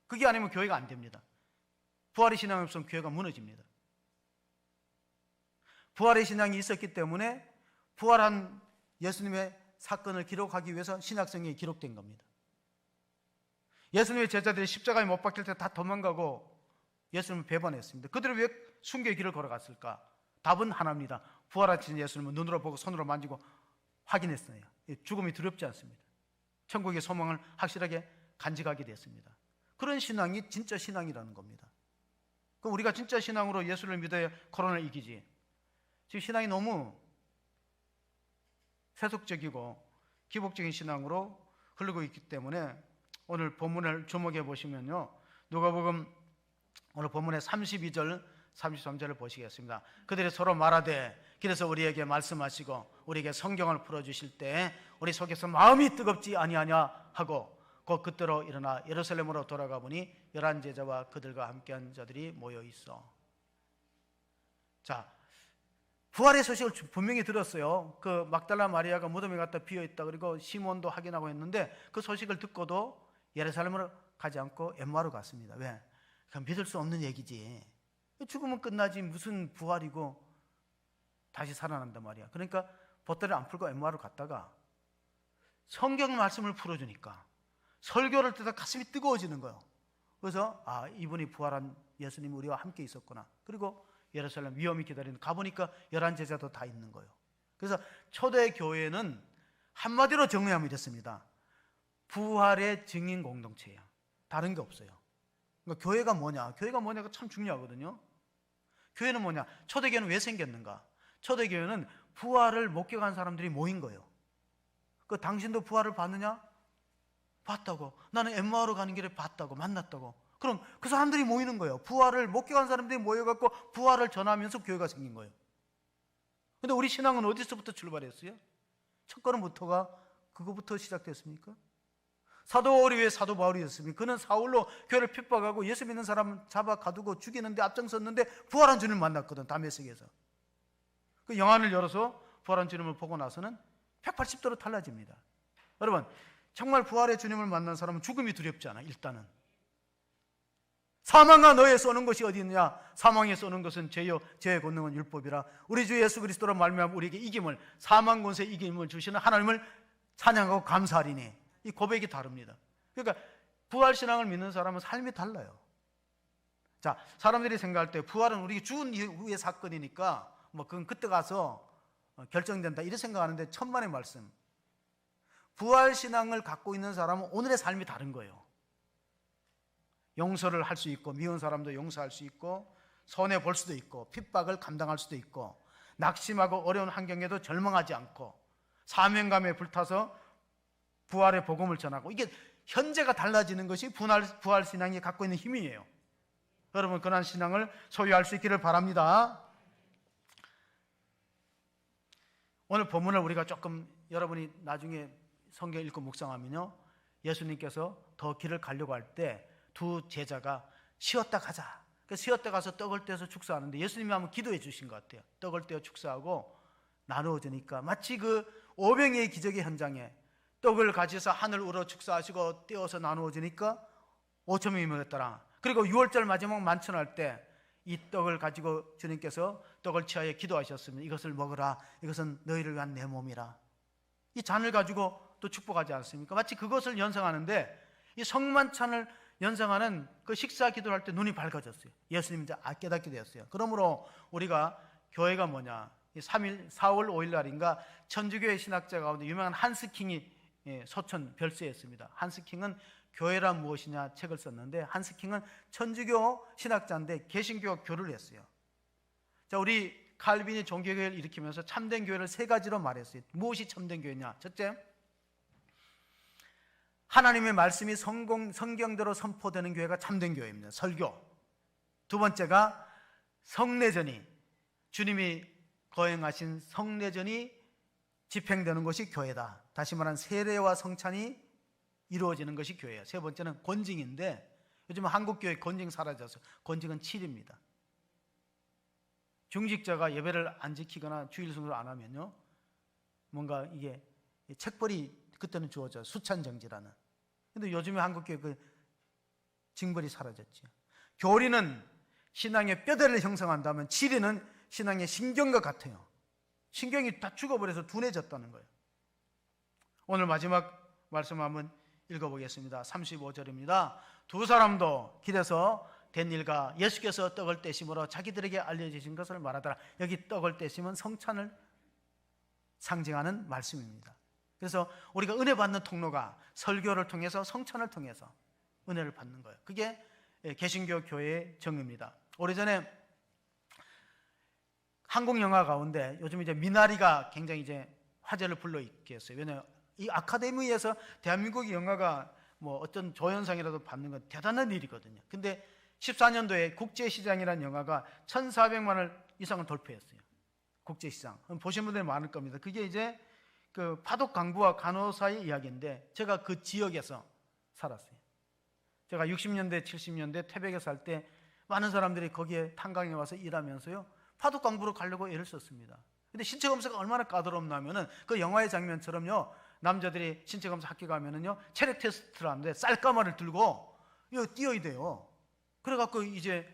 그게 아니면 교회가 안 됩니다. 부활의 신앙이 없으면 교회가 무너집니다. 부활의 신앙이 있었기 때문에 부활한 예수님의 사건을 기록하기 위해서 신약성경에 기록된 겁니다. 예수님의 제자들이 십자가에 못 박힐 때 다 도망가고 예수님을 배반했습니다. 그들은 왜 순교의 길을 걸어갔을까? 답은 하나입니다. 부활하신 예수님은 눈으로 보고 손으로 만지고 확인했어요. 죽음이 두렵지 않습니다. 천국의 소망을 확실하게 간직하게 됐습니다. 그런 신앙이 진짜 신앙이라는 겁니다. 그럼 우리가 진짜 신앙으로 예수를 믿어야 코로나를 이기지. 지금 신앙이 너무 세속적이고 기복적인 신앙으로 흐르고 있기 때문에 오늘 본문을 주목해 보시면요, 누가복음 오늘 본문의 32절 33절을 보시겠습니다. 그들이 서로 말하되 그래서 우리에게 말씀하시고 우리에게 성경을 풀어주실 때 우리 속에서 마음이 뜨겁지 아니하냐 하고 곧 그때로 일어나 예루살렘으로 돌아가 보니 11 제자와 그들과 함께한 자들이 모여 있어. 자, 부활의 소식을 분명히 들었어요. 그 막달라 마리아가 무덤에 갔다 비어있다, 그리고 시몬도 확인하고 했는데 그 소식을 듣고도 예루살렘으로 가지 않고 엠마오로 갔습니다. 왜? 그건 믿을 수 없는 얘기지. 죽으면 끝나지 무슨 부활이고 다시 살아난단 말이야. 그러니까 보따리를 안 풀고 엠마오로 갔다가 성경 말씀을 풀어주니까 설교를 듣다 가슴이 뜨거워지는 거예요. 그래서 이분이 부활한 예수님이 우리와 함께 있었구나. 그리고 예루살렘 위험이 기다리는 가보니까 11 제자도 다 있는 거예요. 그래서 초대 교회는 한마디로 정리하면 이렇습니다. 부활의 증인 공동체예요. 다른 게 없어요. 그러니까 교회가 뭐냐? 교회가 뭐냐가 참 중요하거든요. 교회는 뭐냐? 초대교회는 왜 생겼는가? 초대교회는 부활을 목격한 사람들이 모인 거예요. 그 당신도 부활을 봤느냐? 봤다고. 나는 엠마오로 가는 길에 봤다고, 만났다고. 그럼 그 사람들이 모이는 거예요. 부활을 목격한 사람들이 모여갖고 부활을 전하면서 교회가 생긴 거예요. 근데 우리 신앙은 어디서부터 출발했어요? 첫 걸음부터가 그거부터 시작됐습니까? 사도 바울이 왜 사도 바울이었습니까? 그는 사울로 교회를 핍박하고 예수 믿는 사람 잡아 가두고 죽이는데 앞장섰는데 부활한 주님을 만났거든. 다메섹에서. 그 영안을 열어서 부활한 주님을 보고 나서는 180도로 달라집니다. 여러분, 정말 부활의 주님을 만난 사람은 죽음이 두렵지 않아. 일단은 사망과 너에 쏘는 것이 어디 있느냐? 사망에 쏘는 것은 죄요, 죄의 권능은 율법이라. 우리 주 예수 그리스도로 말미암아 우리에게 이김을, 사망 권세 이김을 주시는 하나님을 찬양하고 감사하리니. 이 고백이 다릅니다. 그러니까 부활 신앙을 믿는 사람은 삶이 달라요. 자, 사람들이 생각할 때 부활은 우리 죽은 이후의 사건이니까 뭐 그건 그때 가서 결정된다 이렇게 생각하는데 천만의 말씀. 부활 신앙을 갖고 있는 사람은 오늘의 삶이 다른 거예요. 용서를 할 수 있고, 미운 사람도 용서할 수 있고, 손해 볼 수도 있고, 핍박을 감당할 수도 있고, 낙심하고 어려운 환경에도 절망하지 않고, 사명감에 불타서 부활의 복음을 전하고, 이게 현재가 달라지는 것이 부활 신앙이 갖고 있는 힘이에요. 여러분, 그런 신앙을 소유할 수 있기를 바랍니다. 오늘 본문을 우리가 조금, 여러분이 나중에 성경 읽고 묵상하면요, 예수님께서 더 길을 가려고 할 때 두 제자가 쉬었다 가자. 쉬었다 가서 떡을 떼서 축사하는데 예수님이 한번 기도해 주신 것 같아요. 떡을 떼어 축사하고 나누어 주니까 마치 그 오병이의 기적의 현장에 떡을 가져서 하늘 우러 축사하시고 떼어서 나누어 주니까 5,000명이 먹었더라. 그리고 6월절 마지막 만찬할 때 이 떡을 가지고 주님께서 떡을 취하여 기도하셨습니다. 이것을 먹으라. 이것은 너희를 위한 내 몸이라. 이 잔을 가지고 또 축복하지 않습니까? 마치 그것을 연상하는데 이 성만찬을 연상하는 그 식사 기도를 할 때 눈이 밝아졌어요. 예수님 이제 깨닫게 되었어요. 그러므로 우리가 교회가 뭐냐? 4월 5일 날인가 천주교의 신학자 가운데 유명한 한스킹이 소천 별세했습니다. 한스킹은 교회란 무엇이냐 책을 썼는데, 한스킹은 천주교 신학자인데 개신교 교류를 했어요. 자, 우리 칼빈이 종교교회를 일으키면서 참된 교회를 세 가지로 말했어요. 무엇이 참된 교회냐? 첫째, 하나님의 말씀이 성경대로 선포되는 교회가 참된 교회입니다. 설교. 두 번째가 성례전이, 주님이 거행하신 성례전이 집행되는 것이 교회다. 다시 말하면 세례와 성찬이 이루어지는 것이 교회예요. 세 번째는 권징인데, 요즘 한국교회 권징 사라져서 권징은 7입니다. 중직자가 예배를 안 지키거나 주일 순서를 안 하면요, 뭔가 이게 책벌이 그때는 주어져요. 수찬정지라는. 근데 요즘에 한국교회 그 징벌이 사라졌죠. 교리는 신앙의 뼈대를 형성한다면 지리는 신앙의 신경과 같아요. 신경이 다 죽어버려서 둔해졌다는 거예요. 오늘 마지막 말씀 한번 읽어보겠습니다. 35절입니다. 두 사람도 길에서 된 일과 예수께서 떡을 떼심으로 자기들에게 알려주신 것을 말하더라. 여기 떡을 떼심은 성찬을 상징하는 말씀입니다. 그래서 우리가 은혜 받는 통로가 설교를 통해서, 성찬을 통해서 은혜를 받는 거예요. 그게 개신교 교회의 정의입니다. 오래전에 한국 영화 가운데 요즘 이제 미나리가 굉장히 이제 화제를 불러일으켰어요. 왜냐하면 이 아카데미에서 대한민국 영화가 뭐 어떤 조연상이라도 받는 건 대단한 일이거든요. 근데 14년도에 국제시장이라는 영화가 1,400만 원 이상을 돌파했어요. 국제시장. 보신 분들이 많을 겁니다. 그게 이제 그 파독 강부와 간호사의 이야기인데, 제가 그 지역에서 살았어요. 제가 60년대, 70년대 태백에 살 때 많은 사람들이 거기에 탄광에 와서 일하면서요, 파독 강부로 가려고 애를 썼습니다. 근데 신체 검사가 얼마나 까다롭냐면은 그 영화의 장면처럼요, 남자들이 신체 검사 학교 가면은요, 체력 테스트를 하는데 쌀가마를 들고 이거 뛰어야 돼요. 그래갖고 이제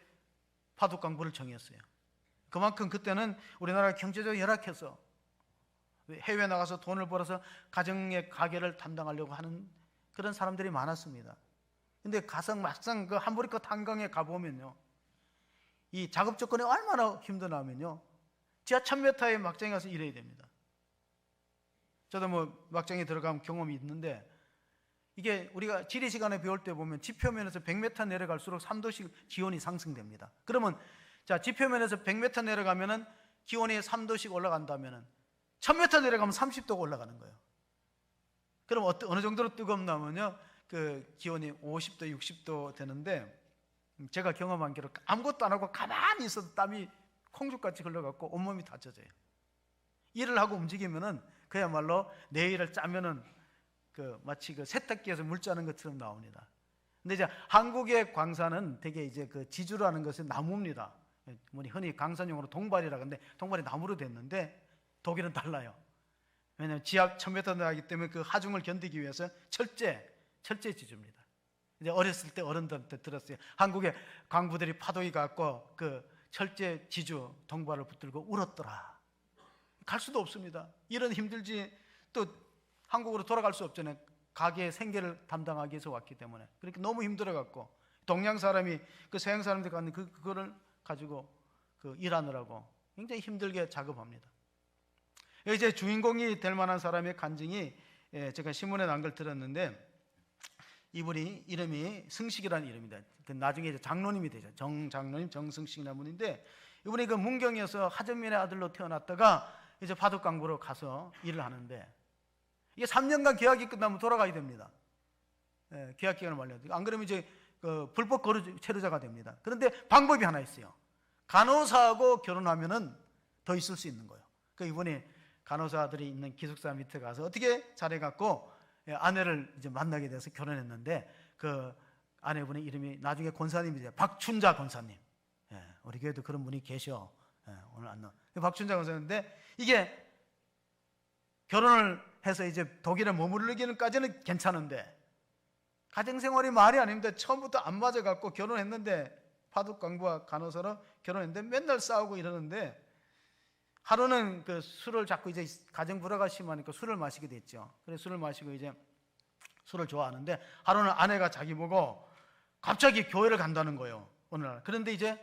파독 강부를 정했어요. 그만큼 그때는 우리나라 경제적으로 열악해서 해외 나가서 돈을 벌어서 가정의 가계를 담당하려고 하는 그런 사람들이 많았습니다. 근데 가서 막상 그 한보리컷 한강에 가보면요, 이 작업 조건이 얼마나 힘드냐면요, 지하 1000m의 막장에 가서 일해야 됩니다. 저도 뭐 막장에 들어가면 경험이 있는데, 이게 우리가 지리 시간에 배울 때 보면 지표면에서 100m 내려갈수록 3도씩 기온이 상승됩니다. 그러면 자, 지표면에서 100m 내려가면은 기온이 3도씩 올라간다면은 1000m 내려가면 30도가 올라가는 거예요. 그럼 어느 정도로 뜨겁냐면요, 그 기온이 50도, 60도 되는데, 제가 경험한 게로 아무것도 안 하고 가만히 있어도 땀이 콩죽같이 흘러갖고 온몸이 다 젖어요. 일을 하고 움직이면은 그야말로 내일을 짜면은 마치 그 세탁기에서 물 짜는 것처럼 나옵니다. 근데 이제 한국의 광산은 되게 이제 그 지주라는 것은 나무입니다. 흔히 강산용어로 동발이라고 하는데, 동발이 나무로 됐는데 독일은 달라요. 왜냐하면 지하 1000m 나가기 때문에 그 하중을 견디기 위해서 철제 지주입니다. 이제 어렸을 때 어른들한테 들었어요. 한국의 광부들이 파도기 갖고 그 철제 지주 동발을 붙들고 울었더라. 갈 수도 없습니다. 일은 힘들지, 또 한국으로 돌아갈 수 없잖아요. 가게의 생계를 담당하기 위해서 왔기 때문에. 그러니까 너무 힘들어갖고 동양 사람이 그 서양 사람들 갖는 그거를 가지고 그 일하느라고 굉장히 힘들게 작업합니다. 이제 주인공이 될 만한 사람의 간증이, 제가 신문에 난 걸 들었는데, 이분이 이름이 승식이라는 이름입니다. 나중에 이제 장로님이 되죠. 정장로님 정승식이라는 분인데, 이분이 그 문경에서 하전민의 아들로 태어났다가 이제 파독강부로 가서 일을 하는데, 이게 3년간 계약이 끝나면 돌아가야 됩니다. 계약 기간을 만료해야 돼요. 안 그러면 이제 그 불법 거주 체류자가 됩니다. 그런데 방법이 하나 있어요. 간호사하고 결혼하면은 더 있을 수 있는 거예요. 그 이분이 간호사들이 있는 기숙사 밑에 가서 어떻게 잘해갖고 아내를 이제 만나게 돼서 결혼했는데, 그 아내분의 이름이 나중에 권사님이 돼요. 박춘자 권사님. 우리 교회도 그런 분이 계셔. 오늘 안 나와. 박춘자 권사님인데, 이게 결혼을 해서 이제 독일에 머무르기는까지는 괜찮은데, 가정생활이 말이 아닙니다. 처음부터 안 맞아갖고 결혼했는데, 파독강부와 간호사로 결혼했는데 맨날 싸우고 이러는데, 하루는 그 술을 자꾸 이제 가정 불화가 심하니까 술을 마시게 됐죠. 그래서 술을 마시고 이제 술을 좋아하는데, 하루는 아내가 자기 보고 갑자기 교회를 간다는 거예요, 어느 날. 그런데 이제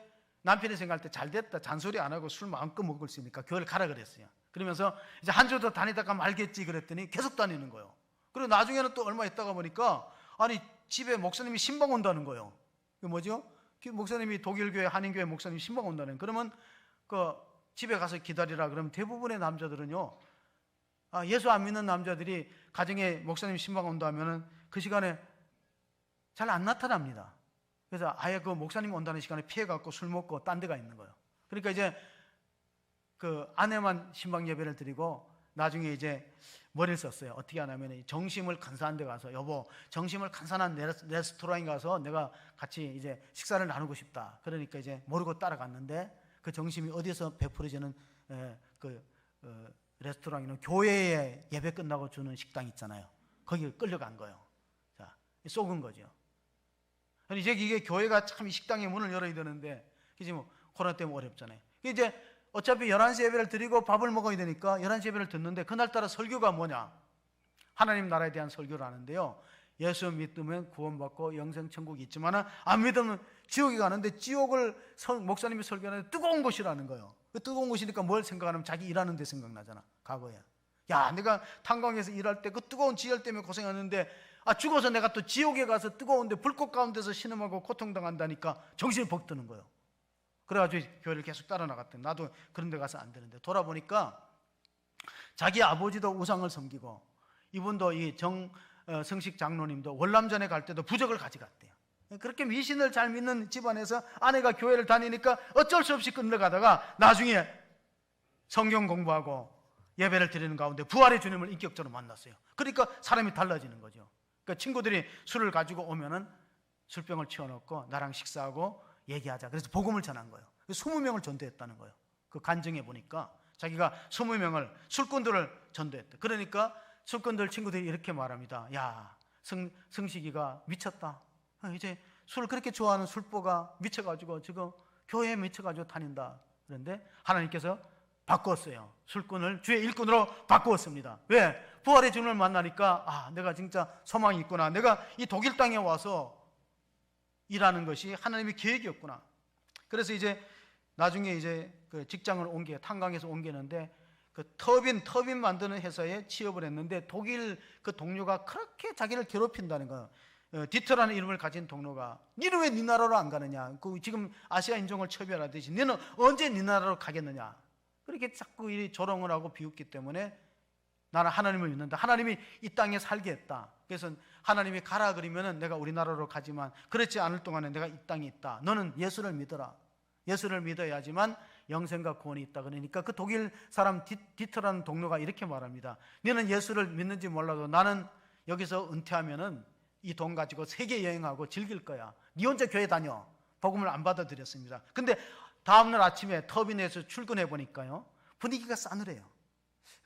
남편이 생각할 때 잘 됐다, 잔소리 안 하고 술 마음껏 먹을 수 있으니까 교회를 가라 그랬어요. 그러면서 이제 한 주 더 다니다가 말겠지 그랬더니 계속 다니는 거예요. 그리고 나중에는 또 얼마 있다가 보니까 아니 집에 목사님이 신방 온다는 거예요. 이게 뭐죠? 목사님이 독일교회 한인교회 목사님이 신방 온다는. 그러면 그 집에 가서 기다리라 그러면 대부분의 남자들은요, 예수 안 믿는 남자들이 가정에 목사님 신방 온다 하면은 그 시간에 잘 안 나타납니다. 그래서 아예 그 목사님 온다는 시간에 피해갖고 술 먹고 딴 데가 있는 거예요. 그러니까 이제 그 아내만 신방 예배를 드리고 나중에 이제 머리를 썼어요. 어떻게 하냐면 정심을 간사한 데 가서, 여보 정심을 간사한 레스토랑에 가서 내가 같이 이제 식사를 나누고 싶다. 그러니까 이제 모르고 따라갔는데 그 정심이 어디서 베풀어지는 레스토랑에는 교회에 예배 끝나고 주는 식당 있잖아요. 거기 끌려간 거예요. 자, 속은 거죠. 이제 이게 교회가 참 식당의 문을 열어야 되는데, 그지 뭐 코로나 때문에 어렵잖아요. 이제 어차피 11시 예배를 드리고 밥을 먹어야 되니까 11시 예배를 듣는데 그날따라 설교가 뭐냐? 하나님 나라에 대한 설교를 하는데요. 예수 믿으면 구원받고 영생 천국이 있지만 안 믿으면 지옥에 가는데, 지옥을 목사님이 설교하는데 뜨거운 곳이라는 거예요. 그 뜨거운 곳이니까 뭘 생각하냐면 자기 일하는 데 생각나잖아. 과거에. 야, 내가 탄광에서 일할 때 그 뜨거운 지열 때문에 고생했는데 죽어서 내가 또 지옥에 가서 뜨거운데 불꽃 가운데서 신음하고 고통당한다니까 정신이 벅 드는 거예요. 그래가지고 교회를 계속 따라 나갔더니 나도 그런 데 가서 안 되는데, 돌아보니까 자기 아버지도 우상을 섬기고 이분도 이 성식 장로님도 월남전에 갈 때도 부적을 가져갔대요. 그렇게 미신을 잘 믿는 집안에서 아내가 교회를 다니니까 어쩔 수 없이 끌려가다가 나중에 성경 공부하고 예배를 드리는 가운데 부활의 주님을 인격적으로 만났어요. 그러니까 사람이 달라지는 거죠. 그러니까 친구들이 술을 가지고 오면은 술병을 치워놓고 나랑 식사하고 얘기하자. 그래서 복음을 전한 거예요. 20명을 전도했다는 거예요. 그 간증해 보니까 자기가 20명을 술꾼들을 전도했다. 그러니까 술꾼들 친구들이 이렇게 말합니다. 야, 성식이가 미쳤다. 이제 술을 그렇게 좋아하는 술보가 미쳐가지고 지금 교회에 미쳐가지고 다닌다. 그런데 하나님께서 바꾸었어요. 술꾼을 주의 일꾼으로 바꾸었습니다. 왜? 부활의 주님을 만나니까 내가 진짜 소망이 있구나. 내가 이 독일 땅에 와서 일하는 것이 하나님의 계획이었구나. 그래서 이제 나중에 이제 그 직장을 탄광에서 옮기는데 그 터빈 만드는 회사에 취업을 했는데 독일 그 동료가 그렇게 자기를 괴롭힌다는 거예요. 디터라는 이름을 가진 동료가, 니는 왜 네 나라로 안 가느냐? 지금 아시아 인종을 처벌하듯이 너는 언제 네 나라로 가겠느냐? 그렇게 자꾸 이 조롱을 하고 비웃기 때문에 나는 하나님을 믿는다. 하나님이 이 땅에 살게 했다. 그래서 하나님이 가라 그러면은 내가 우리나라로 가지만 그렇지 않을 동안에 내가 이 땅에 있다. 너는 예수를 믿어라. 예수를 믿어야지만 영생과 구원이 있다. 그러니까 그 독일 사람 디터라는 동료가 이렇게 말합니다. 너는 예수를 믿는지 몰라도 나는 여기서 은퇴하면은 이 돈 가지고 세계 여행하고 즐길 거야. 네 혼자 교회 다녀. 복음을 안 받아들였습니다. 근데 다음날 아침에 터빈에서 출근해 보니까요, 분위기가 싸늘해요.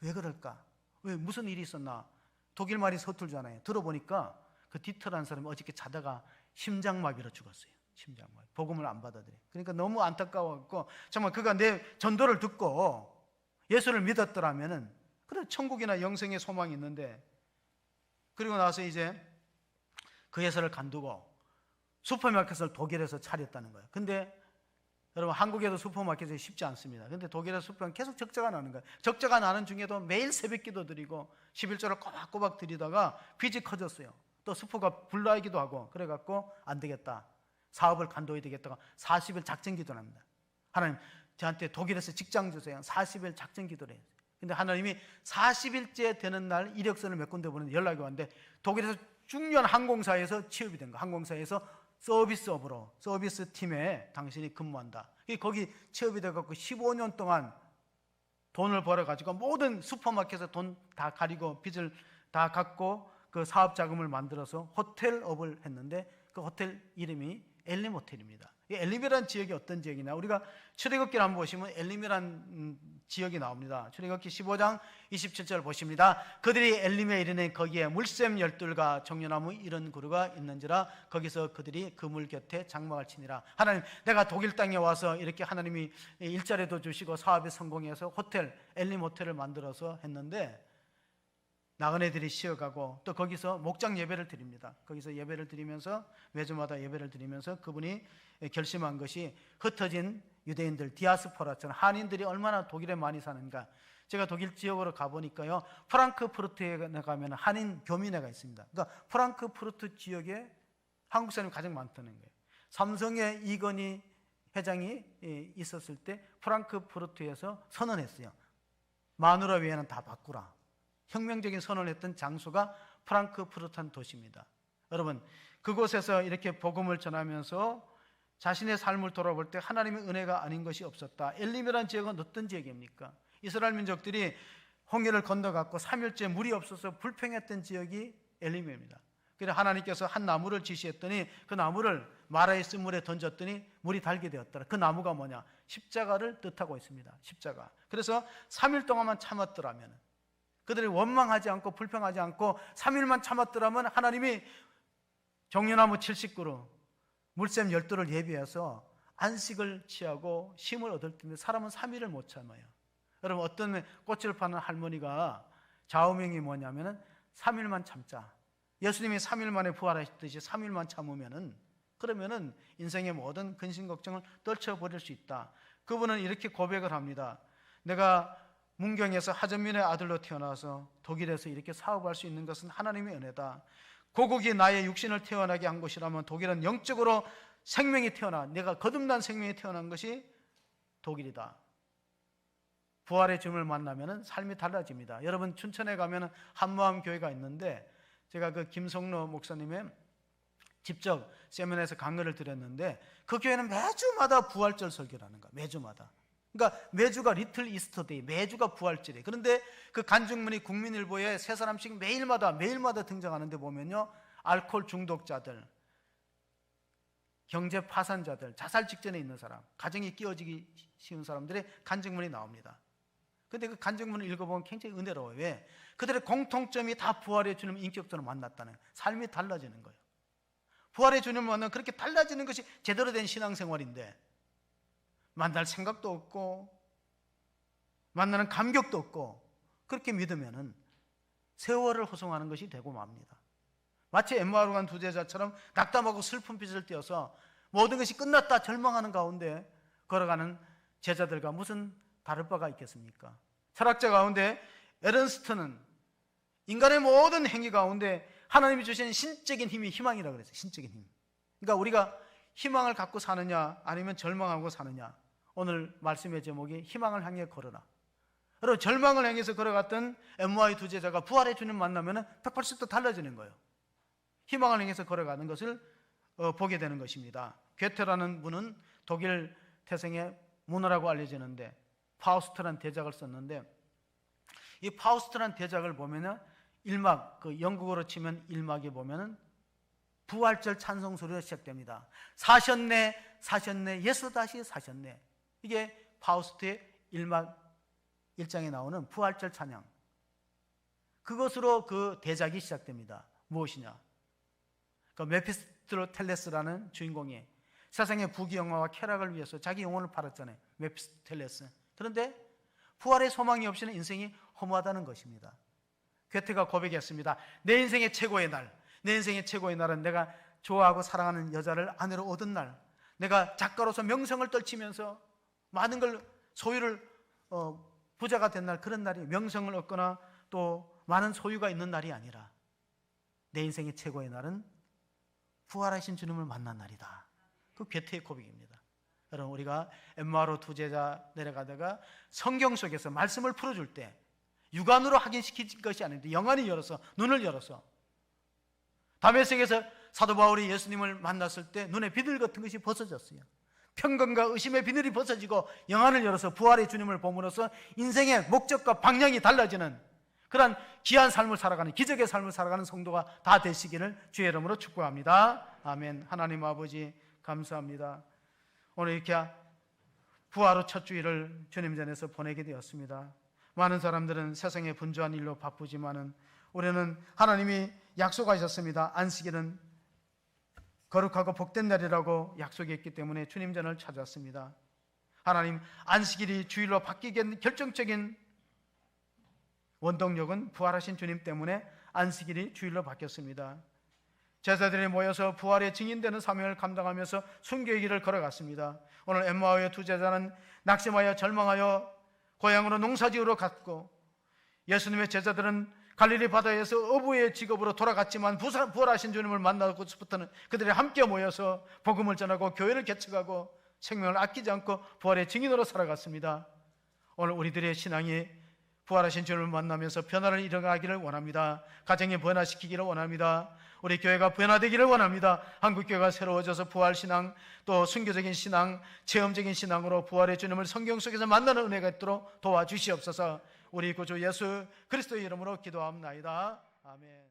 왜 그럴까? 왜 무슨 일이 있었나? 독일 말이 서툴잖아요. 들어보니까 그 디터라는 사람이 어저께 자다가 심장마비로 죽었어요. 심장마비. 복음을 안 받아들여. 그러니까 너무 안타까워갖고 정말 그가 내 전도를 듣고 예수를 믿었더라면은 그래 천국이나 영생의 소망이 있는데, 그리고 나서 이제 그 회사를 간두고 슈퍼마켓을 독일에서 차렸다는 거예요. 근데 여러분, 한국에도 슈퍼마켓이 쉽지 않습니다. 근데 독일의 슈퍼는 계속 적자가 나는 거예요. 적자가 나는 중에도 매일 새벽기도 드리고 11조를 꼬박꼬박 드리다가 빚이 커졌어요. 또 슈퍼가 불나기도 하고 그래갖고 안 되겠다, 사업을 간둬야 되겠다가 40일 작전 기도를 합니다. 하나님, 저한테 독일에서 직장 주세요. 40일 작전 기도를 해요. 근데 하나님이 40일째 되는 날 이력서를 몇 군데 보는데 연락이 왔는데 독일에서 중요한 항공사에서 취업이 된 거예요. 항공사에서 서비스업으로, 서비스 팀에 당신이 근무한다. 거기 취업이 돼갖고 15년 동안 돈을 벌어가지고 모든 슈퍼마켓에 돈 다 가리고 빚을 다 갚고 그 사업 자금을 만들어서 호텔업을 했는데 그 호텔 이름이 엘림 호텔입니다. 이 엘림이라는 지역이 어떤 지역이냐? 우리가 출애굽기를 한번 보시면 엘림이라는 지역이 나옵니다. 출애굽기 15장 27절 보십니다. 그들이 엘림에 이르니 거기에 물샘 12과 정려나무 이런 그루가 있는지라 거기서 그들이 그물 곁에 장막을 치니라. 하나님, 내가 독일 땅에 와서 이렇게 하나님이 일자리도 주시고 사업에 성공해서 호텔, 엘림 호텔을 만들어서 했는데 나그네들이 쉬어가고 또 거기서 목장 예배를 드립니다. 거기서 예배를 드리면서 매주마다 예배를 드리면서 그분이 결심한 것이 흩어진 유대인들 디아스포라처럼 한인들이 얼마나 독일에 많이 사는가. 제가 독일 지역으로 가보니까요, 프랑크푸르트에 가면 한인 교민회가 있습니다. 그러니까 프랑크푸르트 지역에 한국 사람이 가장 많다는 거예요. 삼성의 이건희 회장이 있었을 때 프랑크푸르트에서 선언했어요. 마누라 외에는 다 바꾸라. 혁명적인 선언을 했던 장소가 프랑크푸르트한 도시입니다. 여러분, 그곳에서 이렇게 복음을 전하면서 자신의 삶을 돌아볼 때 하나님의 은혜가 아닌 것이 없었다. 엘림이라는 지역은 어떤 지역입니까? 이스라엘 민족들이 홍해를 건너갔고 3일째 물이 없어서 불평했던 지역이 엘림입니다. 그래서 하나님께서 한 나무를 지시했더니 그 나무를 마라에 쓴 물에 던졌더니 물이 달게 되었더라. 그 나무가 뭐냐? 십자가를 뜻하고 있습니다. 십자가. 그래서 3일 동안만 참았더라면, 그들이 원망하지 않고 불평하지 않고 3일만 참았더라면 하나님이 종려나무 70그루 물샘 12를 예비해서 안식을 취하고 쉼을 얻을 텐데 사람은 3일을 못 참아요. 여러분, 어떤 꽃을 파는 할머니가 좌우명이 뭐냐면은 3일만 참자. 예수님이 3일 만에 부활하셨듯이 3일만 참으면은, 그러면은 인생의 모든 근심 걱정을 떨쳐버릴 수 있다. 그분은 이렇게 고백을 합니다. 내가 문경에서 하전민의 아들로 태어나서 독일에서 이렇게 사업할 수 있는 것은 하나님의 은혜다. 고국이 나의 육신을 태어나게 한 것이라면 독일은 영적으로 생명이 태어나, 내가 거듭난 생명이 태어난 것이 독일이다. 부활의 주님을 만나면 삶이 달라집니다. 여러분, 춘천에 가면 한마음 교회가 있는데 제가 그 김성로 목사님의 직접 세미나에서 강의를 드렸는데 그 교회는 매주마다 부활절 설교를 하는 거야. 매주마다. 그러니까 매주가 리틀 이스터데이, 매주가 부활절이에요. 그런데 그 간증문이 국민일보에 세 사람씩 매일마다 등장하는데 보면요, 알코올 중독자들, 경제 파산자들, 자살 직전에 있는 사람, 가정이 끼어지기 쉬운 사람들의 간증문이 나옵니다. 근데 그 간증문을 읽어보면 굉장히 은혜로워요. 왜? 그들의 공통점이 다 부활의 주님 인격적으로 만났다는, 삶이 달라지는 거예요. 부활의 주님을 만나면 그렇게 달라지는 것이 제대로 된 신앙생활인데, 만날 생각도 없고 만나는 감격도 없고 그렇게 믿으면은 세월을 호송하는 것이 되고 맙니다. 마치 엠마오로 간 두 제자처럼 낙담하고 슬픈 빛을 띄어서 모든 것이 끝났다 절망하는 가운데 걸어가는 제자들과 무슨 다를 바가 있겠습니까? 철학자 가운데 에른스트는 인간의 모든 행위 가운데 하나님이 주신 신적인 힘이 희망이라고 그랬어요. 신적인 힘. 그러니까 우리가 희망을 갖고 사느냐 아니면 절망하고 사느냐. 오늘 말씀의 제목이 희망을 향해 걸어라. 여러분, 절망을 향해서 걸어갔던 엠마오의 두 제자가 부활의 주님 만나면 180도 달라지는 거예요. 희망을 향해서 걸어가는 것을 보게 되는 것입니다. 괴테라는 분은 독일 태생의 문어라고 알려지는데 파우스트란 대작을 썼는데, 이 파우스트란 대작을 보면은 1막, 그 영국어로 치면 1막에 보면은 부활절 찬송 소리가 시작됩니다. 사셨네, 사셨네, 예수 다시 사셨네. 이게 파우스트의 1막 1장에 나오는 부활절 찬양. 그것으로 그 대작이 시작됩니다. 무엇이냐? 그 메피스토텔레스라는 주인공이 세상의 부귀영화와 쾌락을 위해서 자기 영혼을 팔았잖아요. 메피스토텔레스. 그런데 부활의 소망이 없이는 인생이 허무하다는 것입니다. 괴테가 고백했습니다. 내 인생의 최고의 날, 내 인생의 최고의 날은 내가 좋아하고 사랑하는 여자를 아내로 얻은 날, 내가 작가로서 명성을 떨치면서 많은 걸 소유를 부자가 된 날, 그런 날이 명성을 얻거나 또 많은 소유가 있는 날이 아니라 내 인생의 최고의 날은 부활하신 주님을 만난 날이다. 그 괴테의 고백입니다. 여러분, 우리가 엠마오로 두 제자 내려가다가 성경 속에서 말씀을 풀어줄 때 육안으로 확인시킨 것이 아닌데 영안이 열어서, 눈을 열어서, 다메섹에서 사도 바울이 예수님을 만났을 때 눈에 비늘 같은 것이 벗어졌어요. 편견과 의심의 비늘이 벗어지고 영안을 열어서 부활의 주님을 봄으로써 인생의 목적과 방향이 달라지는 그런 귀한 삶을 살아가는, 기적의 삶을 살아가는 성도가 다 되시기를 주의 이름으로 축복합니다. 아멘. 하나님 아버지 감사합니다. 오늘 이렇게 부활 후 첫 주일을 주님 전에서 보내게 되었습니다. 많은 사람들은 세상의 분주한 일로 바쁘지만은 우리는 하나님이 약속하셨습니다. 안식일은 거룩하고 복된 날이라고 약속했기 때문에 주님 전을 찾았습니다. 하나님, 안식일이 주일로 바뀌게 결정적인 원동력은 부활하신 주님 때문에 안식일이 주일로 바뀌었습니다. 제자들이 모여서 부활의 증인되는 사명을 감당하면서 순교의 길을 걸어갔습니다. 오늘 엠마오의 두 제자는 낙심하여 절망하여 고향으로 농사지으러 갔고, 예수님의 제자들은 갈릴리 바다에서 어부의 직업으로 돌아갔지만 부활하신 주님을 만나고부터는 그들이 함께 모여서 복음을 전하고 교회를 개척하고 생명을 아끼지 않고 부활의 증인으로 살아갔습니다. 오늘 우리들의 신앙이 부활하신 주님을 만나면서 변화를 이뤄가기를 원합니다. 가정이 변화시키기를 원합니다. 우리 교회가 변화되기를 원합니다. 한국교회가 새로워져서 부활신앙, 또 순교적인 신앙, 체험적인 신앙으로 부활의 주님을 성경 속에서 만나는 은혜가 있도록 도와주시옵소서. 우리 구주 예수 그리스도의 이름으로 기도합나이다. 아멘.